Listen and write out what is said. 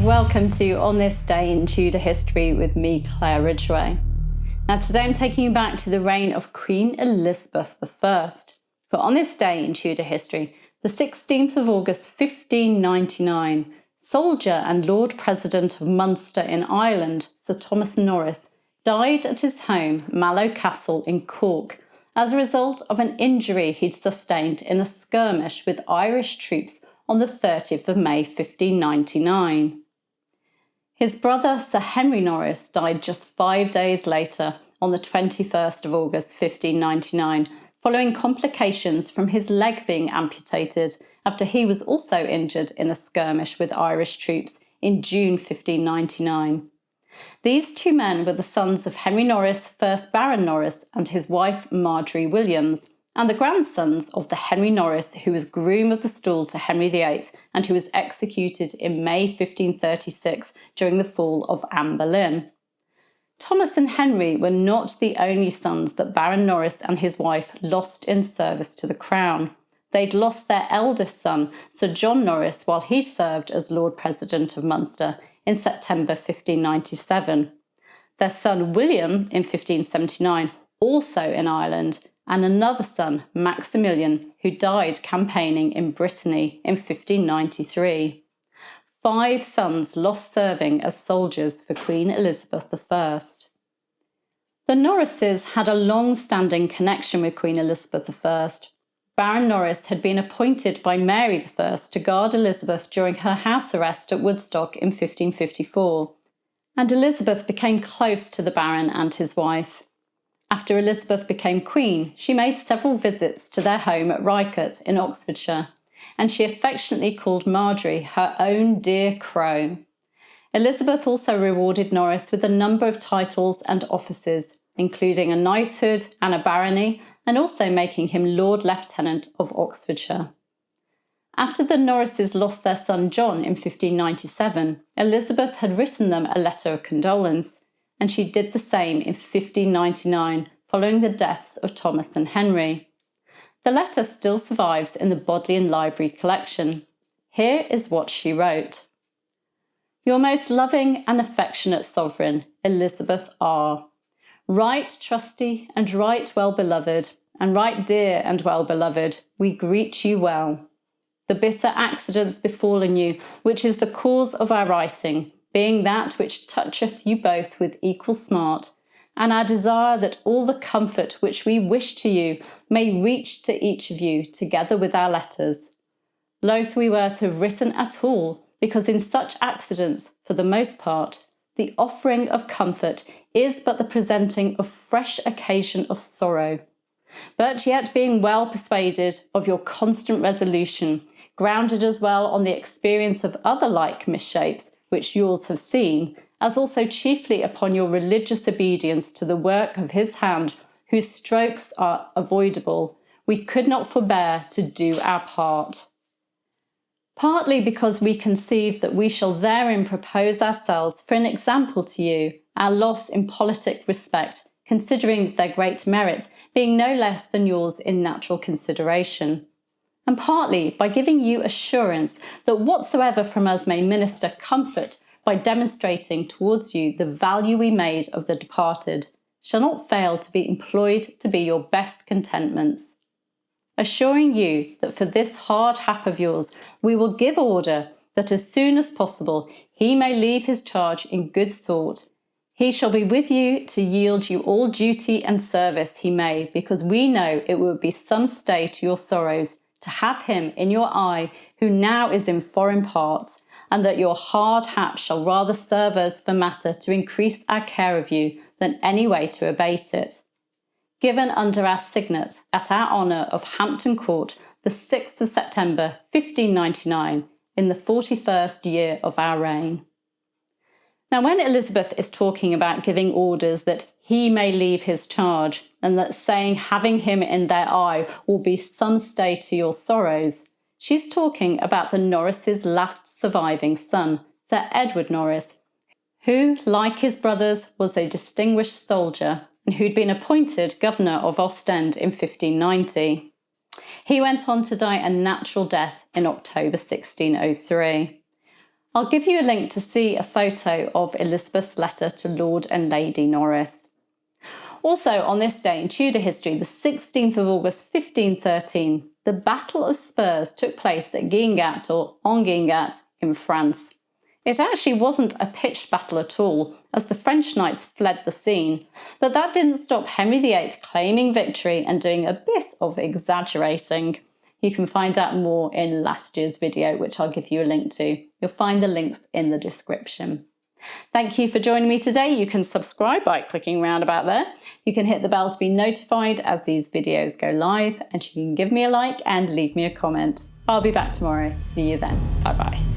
welcome to On This Day in Tudor History with me, Claire Ridgway. Now today I'm taking you back to the reign of Queen Elizabeth I. For on this day in Tudor history, the 16th of August 1599, soldier and Lord President of Munster in Ireland, Sir Thomas Norris, died at his home, Mallow Castle in Cork, as a result of an injury he'd sustained in a skirmish with Irish troops on the 30th of May 1599. His brother Sir Henry Norris died just 5 days later on the 21st of August 1599, following complications from his leg being amputated after he was also injured in a skirmish with Irish troops in June 1599. These two men were the sons of Henry Norris, 1st Baron Norris, and his wife Marjorie Williams, and the grandsons of the Henry Norris who was groom of the stool to Henry VIII and who was executed in May 1536 during the fall of Anne Boleyn. Thomas and Henry were not the only sons that Baron Norris and his wife lost in service to the crown. They'd lost their eldest son, Sir John Norris, while he served as Lord President of Munster in September 1597. Their son William in 1579, also in Ireland, and another son, Maximilian, who died campaigning in Brittany in 1593. 5 sons lost serving as soldiers for Queen Elizabeth I. The Norrises had a long-standing connection with Queen Elizabeth I. Baron Norris had been appointed by Mary I to guard Elizabeth during her house arrest at Woodstock in 1554, and Elizabeth became close to the Baron and his wife. After Elizabeth became queen, she made several visits to their home at Rycote in Oxfordshire, and she affectionately called Marjorie her own dear crow. Elizabeth also rewarded Norris with a number of titles and offices, including a knighthood and a barony, and also making him Lord Lieutenant of Oxfordshire. After the Norrises lost their son John in 1597, Elizabeth had written them a letter of condolence, and she did the same in 1599 following the deaths of Thomas and Henry. The letter still survives in the Bodleian Library collection. Here is what she wrote. Your most loving and affectionate sovereign, Elizabeth R. Right trusty and right well beloved, and right dear and well beloved, we greet you well. The bitter accidents befallen you, which is the cause of our writing, being that which toucheth you both with equal smart, and our desire that all the comfort which we wish to you may reach to each of you together with our letters. Loath we were to have written at all, because in such accidents, for the most part, the offering of comfort is but the presenting of fresh occasion of sorrow. But yet being well persuaded of your constant resolution, grounded as well on the experience of other like misshapes, which yours have seen, as also chiefly upon your religious obedience to the work of his hand, whose strokes are avoidable, we could not forbear to do our part. Partly because we conceive that we shall therein propose ourselves for an example to you, our loss in politic respect, considering their great merit being no less than yours in natural consideration. And partly by giving you assurance that whatsoever from us may minister comfort by demonstrating towards you the value we made of the departed, shall not fail to be employed to be your best contentments. Assuring you that for this hard hap of yours we will give order that as soon as possible he may leave his charge in good sort. He shall be with you to yield you all duty and service he may, because we know it will be some stay to your sorrows to have him in your eye who now is in foreign parts, and that your hard hap shall rather serve us for matter to increase our care of you than any way to abate it. Given under our signet at our honour of Hampton Court the 6th of September 1599 in the 41st year of our reign. Now when Elizabeth is talking about giving orders that he may leave his charge, and that saying having him in their eye will be some stay to your sorrows, she's talking about the Norrises' last surviving son, Sir Edward Norris, who, like his brothers, was a distinguished soldier and who'd been appointed governor of Ostend in 1590. He went on to die a natural death in October 1603. I'll give you a link to see a photo of Elizabeth's letter to Lord and Lady Norris. Also, on this day in Tudor history, the 16th of August 1513, the Battle of Spurs took place at Guingat, or on Guingat, in France. It actually wasn't a pitched battle at all, as the French knights fled the scene, but that didn't stop Henry VIII claiming victory and doing a bit of exaggerating. You can find out more in last year's video, which I'll give you a link to. You'll find the links in the description. Thank you for joining me today. You can subscribe by clicking round about there. You can hit the bell to be notified as these videos go live, and you can give me a like and leave me a comment. I'll be back tomorrow. See you then. Bye bye.